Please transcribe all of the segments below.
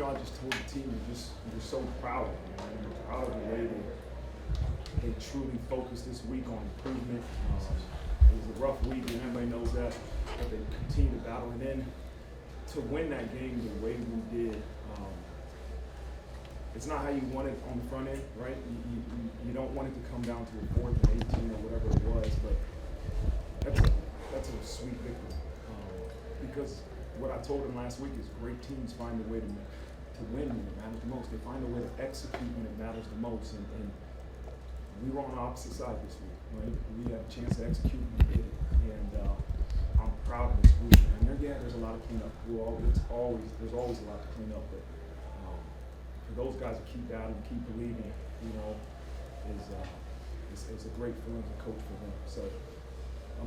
I just told the team we're so proud of them. We're proud of the way they truly focused this week on improvement. It was a rough week, and everybody knows that, but they continue to battle. And then to win that game the way we did, it's not how you want it on the front end, right? You don't want it to come down to a 4th and 18 or whatever it was, but that's a sweet victory. Because what I told them last week is great teams find a way to win when it matters the most. They find a way to execute when it matters the most. And we were on the opposite side this week, right? We had a chance to execute and we did it. And I'm proud of this group. And there's a lot of cleanup. There's always a lot to clean up. But for those guys to keep battling, keep believing, is a great feeling to coach for them. So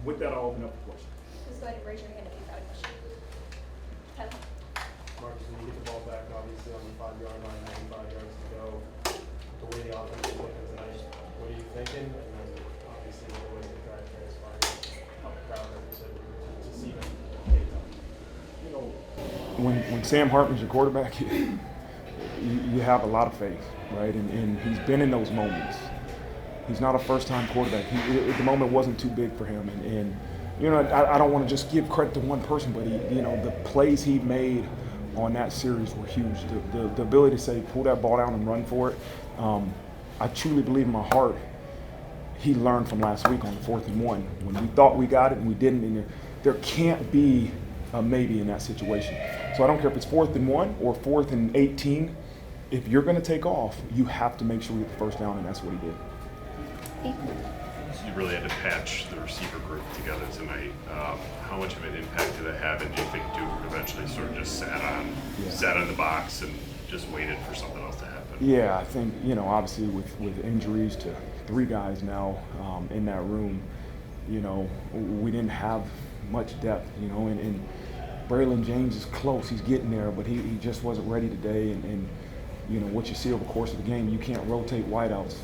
with that, I'll open up the question. Just go ahead and raise your hand if you've got a question. Tyler. Marcus, when you get the ball back, obviously on the 5-yard line, 95 yards to go, the way the offense is looking tonight, what are you thinking? And then obviously the way the drive transpired, how proud are you to see them take them? When Sam Hartman's your quarterback, you have a lot of faith, right? And he's been in those moments. He's not a first-time quarterback. The moment wasn't too big for him. And I don't want to just give credit to one person, but the plays he made on that series were huge. The ability to say, pull that ball down and run for it. I truly believe in my heart he learned from last week on the 4th and 1 when we thought we got it and we didn't. And there can't be a maybe in that situation. So I don't care if it's 4th and 1 or 4th and 18. If you're going to take off, you have to make sure you get the first down, and that's what he did. You really had to patch the receiver group together tonight. How much of an impact did that have, and do you think Duke eventually sort of just sat on the box and just waited for something else to happen? Yeah, I think, obviously with injuries to 3 guys now in that room, we didn't have much depth, and Braylon James is close. He's getting there, but he just wasn't ready today. And what you see over the course of the game, you can't rotate wideouts.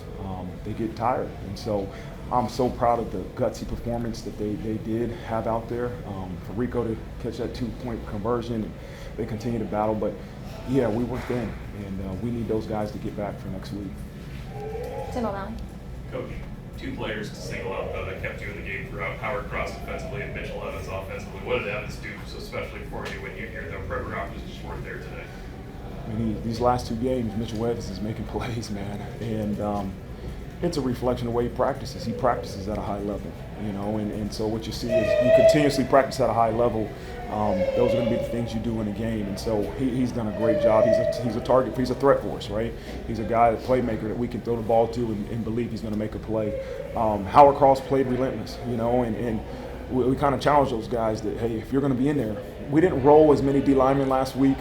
They get tired. And so I'm so proud of the gutsy performance that they did have out there. For Rico to catch that 2-point conversion, and they continue to battle. But, yeah, we were thin, and we need those guys to get back for next week. Tim O'Malley. Coach, 2 players to single out that kept you in the game throughout. Howard Cross defensively and Mitchell Evans offensively. What did Evans do so especially for you when you hear the program options just weren't there today? I mean, these last 2 games, Mitchell Evans is making plays, man. And it's a reflection of the way he practices. He practices at a high level, and so what you see is you continuously practice at a high level. Those are going to be the things you do in a game. And so he's done a great job. He's a target. He's a threat for us, right? He's a guy, a playmaker that we can throw the ball to and believe he's going to make a play. Howard Cross played relentless, and we kind of challenged those guys that, hey, if you're going to be in there, we didn't roll as many D linemen last week.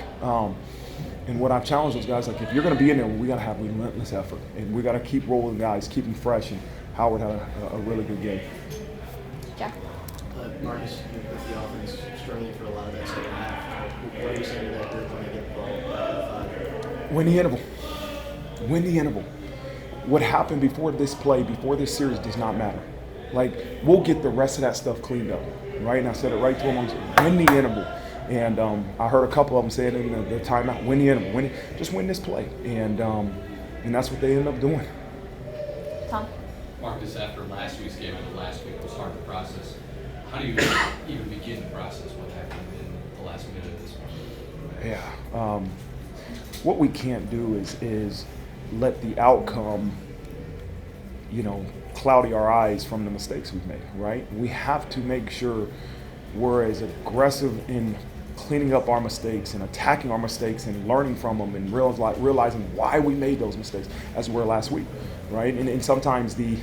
And what I challenge those guys, like, if you're going to be in there, we got to have relentless effort. And we got to keep rolling guys, keep them fresh. And Howard had a really good game. Jack. Marcus, with the offense struggling for a lot of that second half, what are you saying to that group when they get the ball 5? Win the interval. Win the interval. What happened before this play, before this series, does not matter. Like, we'll get the rest of that stuff cleaned up, right? And I said it right to him. I said, win the interval. And I heard a couple of them say it in the timeout, win the interval, just win this play. And that's what they ended up doing. Tom. Marcus, after last week's game and the last week was hard to process, how do you even begin to process what happened in the last minute of this one? Yeah. What we can't do is let the outcome, cloudy our eyes from the mistakes we've made, right? We have to make sure we're as aggressive in cleaning up our mistakes and attacking our mistakes and learning from them and realizing why we made those mistakes as we were last week, right? And sometimes the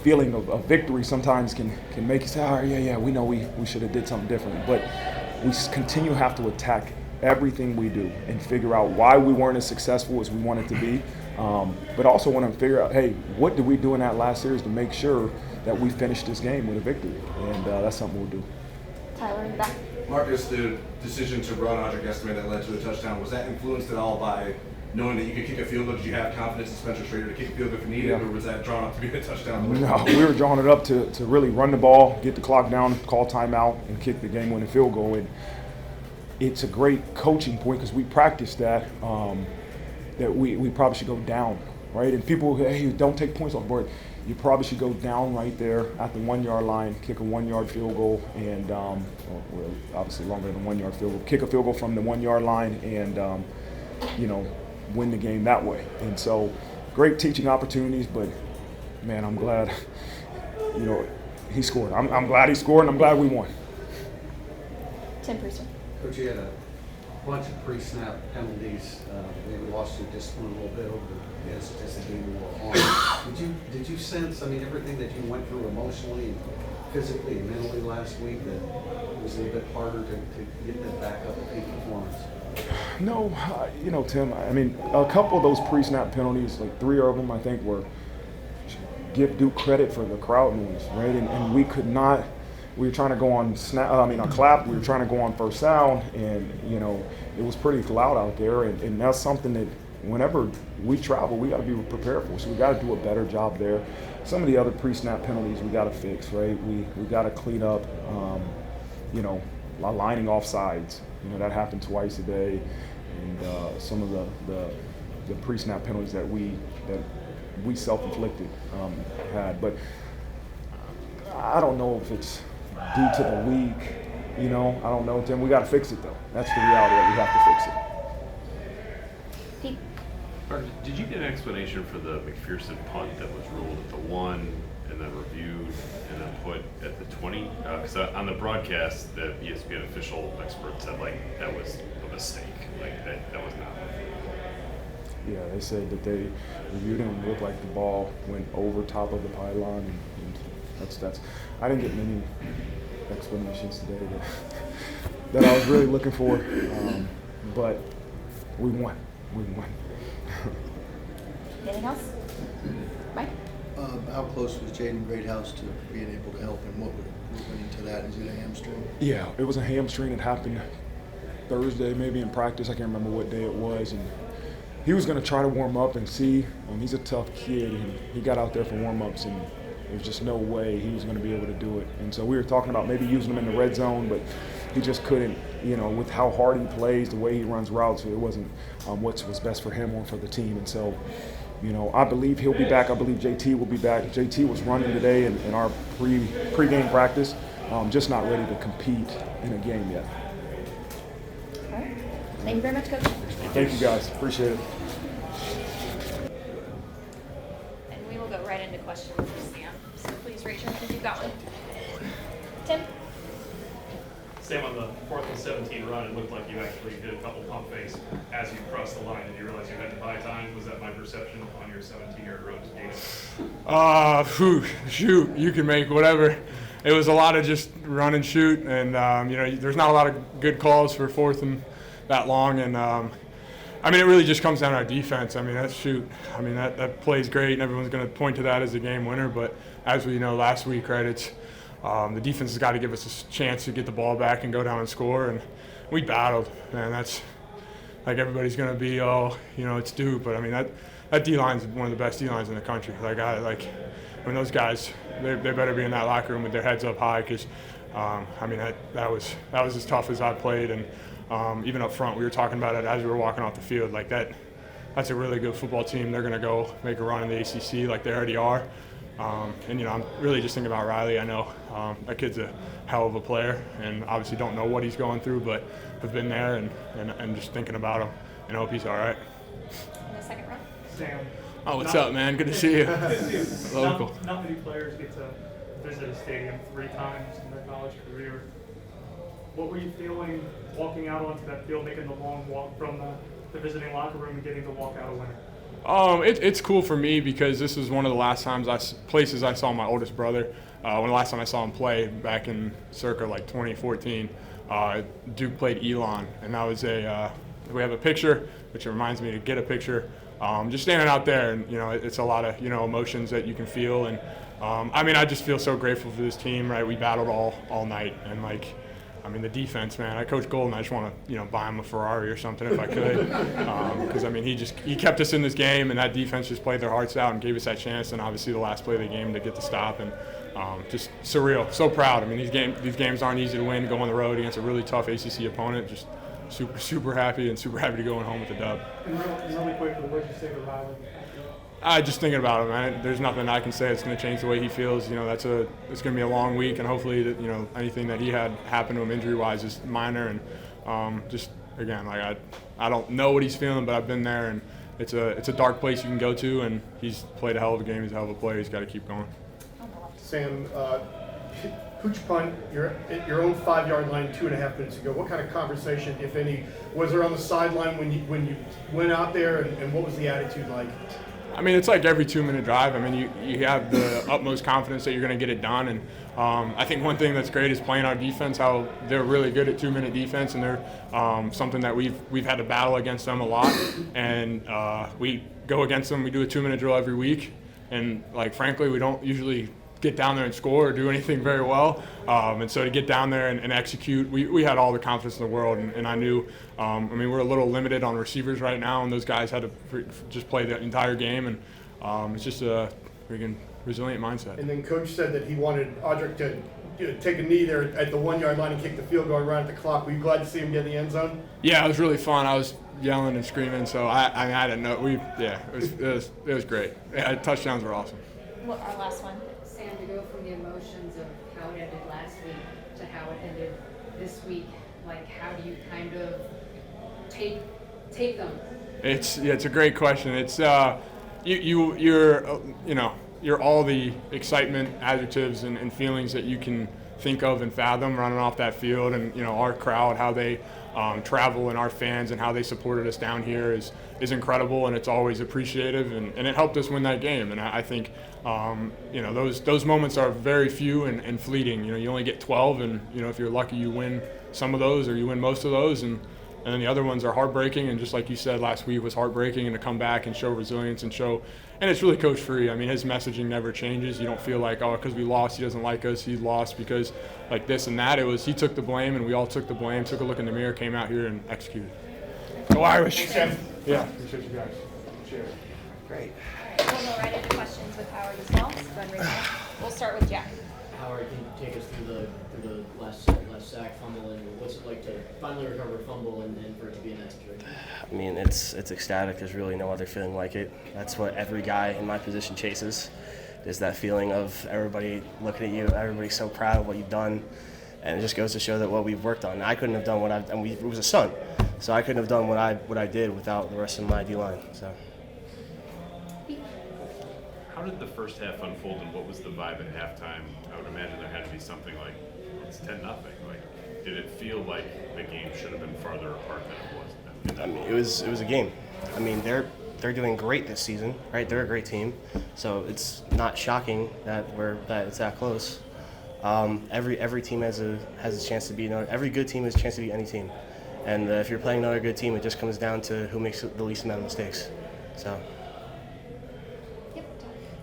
feeling of victory sometimes can make you say, oh, yeah, we know we should have did something different. But we continue to have to attack everything we do and figure out why we weren't as successful as we wanted to be. But also want to figure out, hey, what did we do in that last series to make sure that we finish this game with a victory? And that's something we'll do. Tyler in the back. Marcus, the decision to run Audric Estime that led to the touchdown, was that influenced at all by knowing that you could kick a field goal? Did you have confidence in Spencer Schrader to kick a field goal if needed, or was that drawn up to be a touchdown? No, we were drawing it up to really run the ball, get the clock down, call timeout, and kick the game-winning field goal. And it's a great coaching point because we practice that, that we probably should go down, right? And people, hey, don't take points off the board. You probably should go down right there at the 1 yard line, kick a 1 yard field goal, and well, obviously longer than 1 yard field goal, kick a field goal from the 1 yard line, and win the game that way. And so, great teaching opportunities. But man, I'm glad, he scored. I'm glad he scored, and I'm glad we won. Tim Priester. Coach, you had a bunch of pre-snap penalties. Maybe lost your discipline a little bit over as the game wore on. Did you sense, everything that you went through emotionally and physically and mentally last week, that it was a little bit harder to get that back up at peak performance? No, Tim, a couple of those pre-snap penalties, like 3 of them, I think, were give Duke credit for the crowd noise, right? And we could not. We were trying to go on a clap. We were trying to go on first down, and it was pretty loud out there. And that's something that whenever we travel, we got to be prepared for. So we got to do a better job there. Some of the other pre-snap penalties we got to fix, right? We got to clean up, lining off sides. That happened twice a day, and some of the pre-snap penalties that we self-inflicted had. But I don't know if it's due to the week, I don't know, Tim. We got to fix it, though. That's the reality that we have to fix it. Pete. Did you get an explanation for the McPherson punt that was ruled at the 1 and then reviewed and then put at the 20? Because on the broadcast, the ESPN official expert said, that was a mistake. That was not. Yeah, they said that they reviewed it and it looked like the ball went over top of the pylon, and that's. I didn't get many explanations today that I was really looking for, but we won. Anything else? Mike? How close was Jaden Greathouse to being able to help, and what went into that? Is it a hamstring? Yeah, it was a hamstring. It happened Thursday, maybe in practice. I can't remember what day it was, and he was going to try to warm up and see. He's a tough kid, and he got out there for warm-ups, and there was just no way he was going to be able to do it. And so we were talking about maybe using him in the red zone, but he just couldn't, with how hard he plays, the way he runs routes, it wasn't what was best for him or for the team. And so, I believe he'll be back. I believe JT will be back. JT was running today in our pre-game practice, just not ready to compete in a game yet. All right. Thank you very much, Coach. Thank you, guys. Appreciate it. And we will go right into questions for Sam. So please raise your hand if you've got one. Tim? Sam, on the 4th and 17 run, it looked like you actually did a couple pump fakes as you crossed the line. Did you realize you had to buy time? Was that my perception on your 17-yard run to gain? Shoot, you can make whatever. It was a lot of just run and shoot, and there's not a lot of good calls for 4th and that long, and it really just comes down to our defense. That play's great, and everyone's going to point to that as a game winner. But as we know last week, right, it's the defense has got to give us a chance to get the ball back and go down and score. And we battled, man. That's like everybody's going to be, it's Duke, but that D line's one of the best D lines in the country. When those guys, they better be in that locker room with their heads up high, because that was as tough as I played. And even up front, we were talking about it as we were walking off the field. That's a really good football team. They're going to go make a run in the ACC like they already are. I'm really just thinking about Riley. I know that kid's a hell of a player, and obviously don't know what he's going through, but have been there and just thinking about him and hope he's all right. In the second row. Sam. Oh, what's up, man? Good to see you. Local. Not many players get to visit a stadium 3 times in their college career. What were you feeling walking out onto that field, making the long walk from the visiting locker room and getting to walk out a winner? It's cool for me because this is one of the last places I saw my oldest brother. One of the last time I saw him play back in circa 2014, Duke played Elon, and that was we have a picture, which reminds me to get a picture. Just standing out there, and it's a lot of emotions that you can feel, and I just feel so grateful for this team. Right, we battled all night, and the defense, man. I coach Golden. I just want to, buy him a Ferrari or something if I could, because he kept us in this game, and that defense just played their hearts out and gave us that chance. And obviously the last play of the game to get the stop, and just surreal. So proud. These games aren't easy to win. To go on the road against a really tough ACC opponent, just super happy and super happy to going home with the dub. And really quickly, what did you say to Riley? Just thinking about him, man. There's nothing I can say that's going to change the way he feels. You know, it's going to be a long week, and hopefully, you know, anything that he had happen to him injury-wise is minor. And just again, like I don't know what he's feeling, but I've been there, and it's a dark place you can go to. And he's played a hell of a game. He's a hell of a player. He's got to keep going. Sam, pooch punt, you're at your own 5-yard line 2.5 minutes ago. What kind of conversation, if any, was there on the sideline when you went out there, and what was the attitude like? I mean, it's like every 2-minute drive. I mean, you have the utmost confidence that you're going to get it done. And I think one thing that's great is playing our defense, how they're really good at 2-minute defense, and they're something that we've had to battle against them a lot. And we go against them. We do a 2-minute drill every week. And, like, frankly, we don't usually get down there and score or do anything very well. And so to get down there and execute, we had all the confidence in the world. And I knew, I mean, we're a little limited on receivers right now, and those guys had to just play the entire game. And it's just a freaking resilient mindset. And then Coach said that he wanted Audric to take a knee there at the 1-yard line and kick the field goal right at the clock. Were you glad to see him get in the end zone? Yeah, it was really fun. I was yelling and screaming, so I didn't know. It was great. Yeah, touchdowns were awesome. Well, our last one. Sam, to go from the emotions of how it ended last week to how it ended this week, like how do you kind of take them? It's a great question. It's you're all the excitement, adjectives, and feelings that you can think of and fathom running off that field, and our crowd, how they travel, and our fans and how they supported us down here is incredible, and it's always appreciative, and it helped us win that game. And I think those moments are very few and fleeting. You only get 12, and if you're lucky you win some of those or you win most of those, and then the other ones are heartbreaking. And just like you said, last week was heartbreaking, and to come back and show resilience and it's really Coach Free. I mean, his messaging never changes. You don't feel like, oh, because we lost, he doesn't like us. He lost because like this and that. It was he took the blame, and we all took the blame, took a look in the mirror, came out here and executed. Go Irish! Yeah, appreciate you guys. Cheers. All Great. right, we'll go right into questions with Howard as well. So go ahead and raise your hand. We'll start with Jack. Howard, can you take us through the last sack fumble, and what's it like to finally recover a fumble and for it to be in that situation? I mean, it's ecstatic. There's really no other feeling like it. That's what every guy in my position chases, is that feeling of everybody looking at you, everybody's so proud of what you've done, and it just goes to show that what we've worked on. I couldn't have done what I've done. It was a stunt, so I couldn't have done what I did without the rest of my D-line. So. How did the first half unfold, and what was the vibe at halftime? I would imagine there had to be something like, it's 10-0. Like, did it feel like the game should have been farther apart than it was? I mean, it was a game. I mean, they're doing great this season, right? They're a great team, so it's not shocking that it's that close. Every team has a chance to beat another. Every good team has a chance to beat any team, and if you're playing another good team, it just comes down to who makes the least amount of mistakes. So.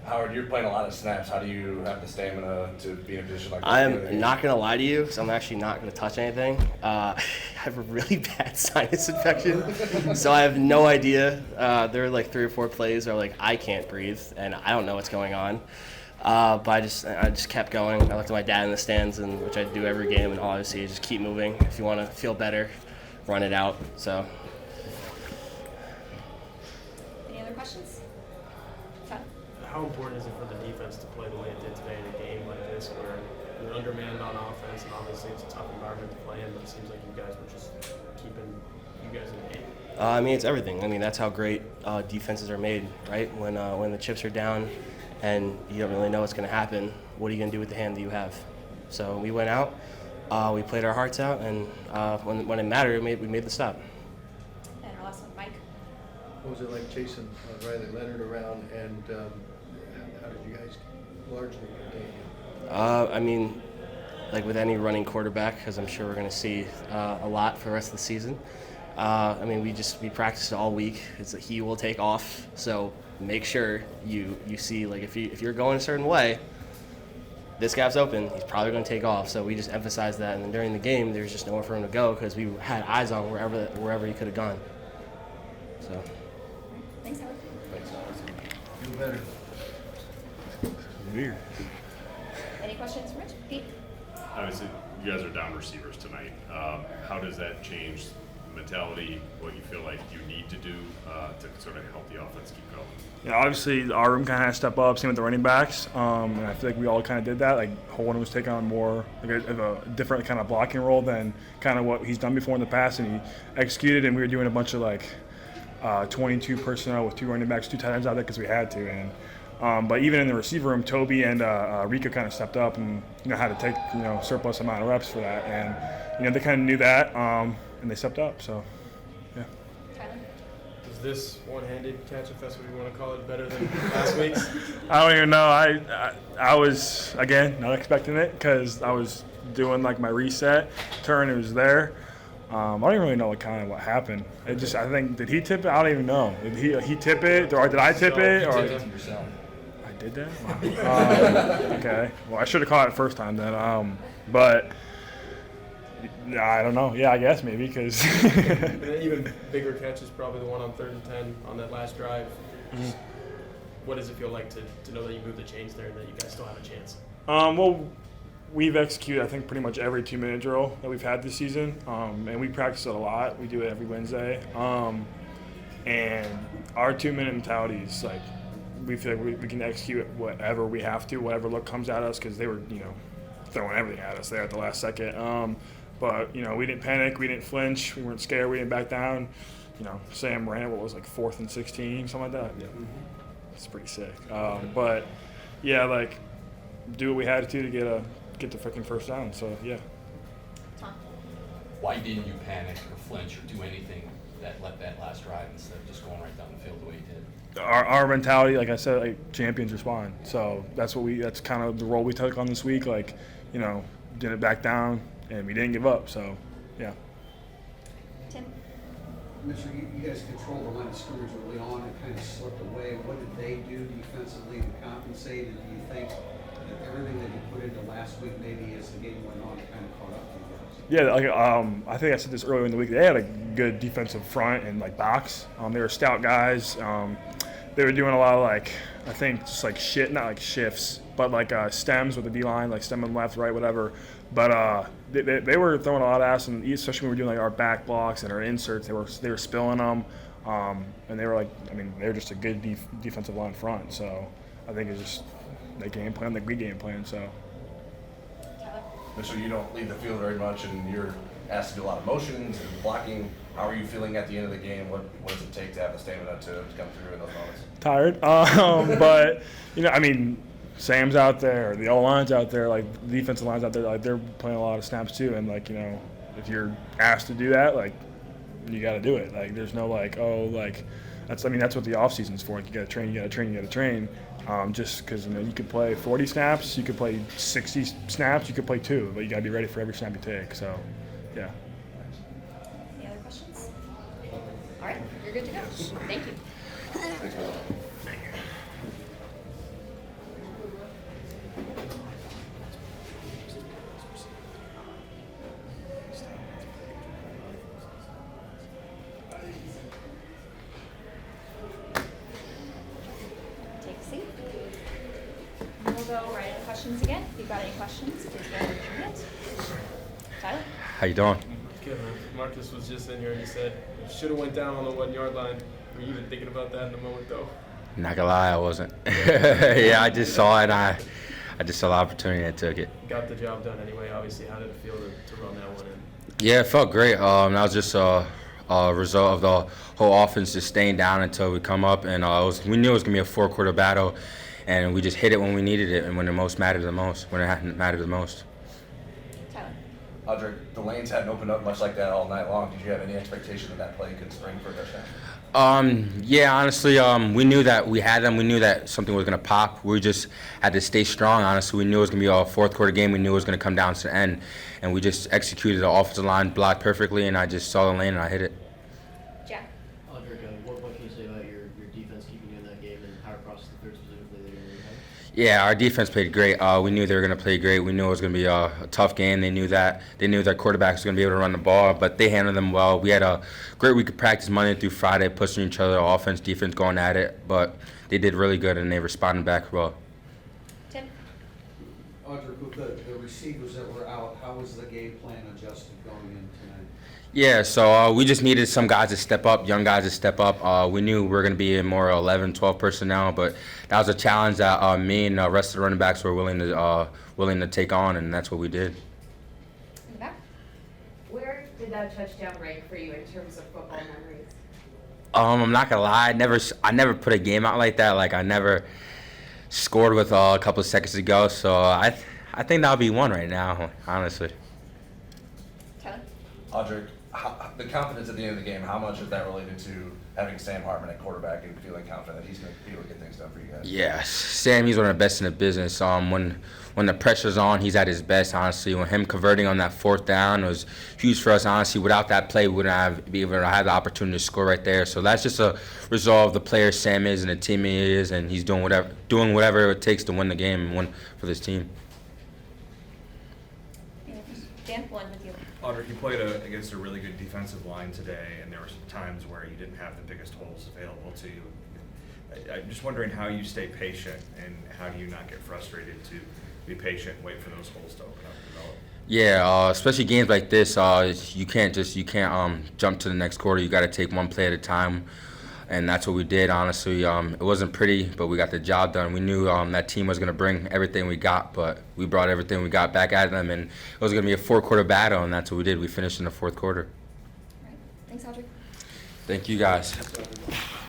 Howard, you're playing a lot of snaps. How do you have the stamina to be in a position like that? I'm not going to lie to you, because I'm actually not going to touch anything. I have a really bad sinus infection, so I have no idea. There are like 3 or 4 plays where like I can't breathe, and I don't know what's going on. But I just kept going. I looked at my dad in the stands, which I do every game, and obviously you just keep moving. If you want to feel better, run it out. So. Any other questions? How important is it for the defense to play the way it did today in a game like this, where you're undermanned on offense, and obviously it's a tough environment to play in, but it seems like you guys were just keeping you guys in the game? I mean, it's everything. I mean, that's how great defenses are made, right? When the chips are down and you don't really know what's going to happen, what are you going to do with the hand that you have? So we went out, we played our hearts out, and when it mattered, we made the stop. And our last one, Mike. What was it like chasing Riley Leonard around, and how did you guys largely contain him? I mean, like with any running quarterback, because I'm sure we're going to see a lot for the rest of the season. I mean, we practiced all week. He will take off, so make sure you see, like, if you're going a certain way, this gap's open, he's probably going to take off. So we just emphasized that, and then during the game, there's just nowhere for him to go because we had eyes on wherever he could have gone. So. Thanks, Howard. Feel better. Weird. Any questions, Rich? Pete? Obviously, you guys are down receivers tonight. How does that change mentality, what you feel like you need to do to sort of help the offense keep going? Yeah, obviously our room kind of had to step up, same with the running backs, and I feel like we all kind of did that. Like Holden was taking on more like a different kind of blocking role than kind of what he's done before in the past, and he executed. And we were doing a bunch of like 22 personnel with 2 running backs, 2 tight ends out there because we had to. And but even in the receiver room, Toby and Rico kind of stepped up and had to take surplus amount of reps for that, and they kind of knew that, and they stepped up. So yeah. Is this one-handed catch, if that's what you want to call it, better than last week's? I don't even know. I was, again, not expecting it because I was doing like my reset turn. It was there. I don't even really know what happened. I think, did he tip it? I don't even know. Did he tip it, or did I tip it? Or Yourself. I did that? Wow. Okay. Well, I should have caught it first time then. But I don't know. Yeah, I guess maybe because. And an even bigger catch is probably the one on 3rd and 10 on that last drive. Mm-hmm. What does it feel like to know that you moved the chains there and that you guys still have a chance? Well, we've executed, I think, pretty much every 2-minute drill that we've had this season, and we practice it a lot. We do it every Wednesday, and our 2-minute mentality is like we feel like we can execute whatever we have to, whatever look comes at us, because they were throwing everything at us there at the last second. But we didn't panic, we didn't flinch, we weren't scared, we didn't back down. Sam ran what was like 4th and 16, something like that. Yeah, it's pretty sick. But yeah, like do what we had to get the freaking first down. So yeah. Tom. Why didn't you panic or flinch or do anything that let that last drive instead of just going right down the field the way you did? Our mentality, like I said, like champions respond. So that's kind of the role we took on this week. Like, didn't back down and we didn't give up. So yeah. Tim. Mitchell, you guys controlled the line of scrimmage early on and kind of slipped away. What did they do defensively to compensate? And do you think that everything that you put into last week, maybe as the game went on, kind of caught up to you guys? Yeah, I think I said this earlier in the week. They had a good defensive front and like box. They were stout guys. They were doing a lot of I think just like not like shifts, but like stems with the D line, like stem on left, right, whatever. But they were throwing a lot of ass, and especially when we were doing like our back blocks and our inserts, they were spilling them, and they were they were just a good defensive line front. So I think it's just they game plan like we game plan. So. So you don't leave the field very much, and you're asked to do a lot of motions and blocking. How are you feeling at the end of the game? What does it take to have the stamina to come through in those moments? Tired, but Sam's out there, the O-line's out there, like the defensive line's out there, like they're playing a lot of snaps too, and if you're asked to do that, you got to do it. Like there's no that's what the off season's for. Like, you got to train. Just because you could play 40 snaps, you could play 60 snaps, you could play 2, but you got to be ready for every snap you take. So, yeah. Any other questions? All right, you're good to go. Thank you. Take a seat. And we'll go right into questions again. If you've got any questions, please go ahead and raise your hand. Tyler? How you doing? Good, man. Marcus was just in here and he said, should have went down on the 1-yard line. Were you even thinking about that in the moment, though? Not gonna lie, I wasn't. Yeah, I just saw it. I just saw the opportunity and I took it. Got the job done anyway. Obviously, how did it feel to run that one in? Yeah, it felt great. That was just a result of the whole offense just staying down until we come up, and we knew it was gonna be a 4-quarter battle, and we just hit it when we needed it and when it mattered the most. Tyler? Audric, the lanes hadn't opened up much like that all night long. Did you have any expectation that play could spring for a touchdown? Yeah, honestly, we knew that we had them. We knew that something was going to pop. We just had to stay strong, honestly. We knew it was going to be a 4th-quarter game. We knew it was going to come down to the end. And we just executed the offensive line, blocked perfectly, and I just saw the lane and I hit it. Jack? Audric, what can you say about your defense keeping you in that game and how across the third specifically that you're going to have? Yeah, our defense played great. We knew they were going to play great. We knew it was going to be a tough game. They knew that. They knew their quarterback was going to be able to run the ball, but they handled them well. We had a great week of practice Monday through Friday, pushing each other, offense, defense, going at it. But they did really good, and they responded back well. Tim? Audric, with the receivers that were out, how was the game plan adjusted going in tonight? Yeah, so we just needed some guys to step up, young guys to step up. We knew we were going to be in more 11, 12 personnel, but that was a challenge that me and the rest of the running backs were willing to take on, and that's what we did. In the back. Where did that touchdown rank for you in terms of football memories? I'm not gonna lie, I never put a game out like that. Like I never scored with a couple of seconds to go, so I think that'll be one right now, honestly. Tyler. Audric, the confidence at the end of the game, how much is that related to having Sam Hartman at quarterback and feeling confident that he's going to be able to get things done for you guys? Yes, Sam, he's one of the best in the business. When the pressure's on, he's at his best, honestly. When him converting on that 4th down was huge for us, honestly. Without that play, we wouldn't be able to have the opportunity to score right there. So that's just a result of the player Sam is and the team he is, and he's doing whatever it takes to win the game and win for this team. Dan, one with you. Audric, you played against a really good defensive line today, and there were some times where you didn't have the biggest holes available to you. I'm just wondering how you stay patient, and how do you not get frustrated to be patient and wait for those holes to open up and develop? Yeah, especially games like this, you can't jump to the next quarter. You got to take one play at a time, and that's what we did. Honestly, it wasn't pretty, but we got the job done. We knew that team was going to bring everything we got, but we brought everything we got back at them, and it was going to be a 4-quarter battle, and that's what we did. We finished in the 4th quarter. All right. Thanks, Audrey. Thank you, guys.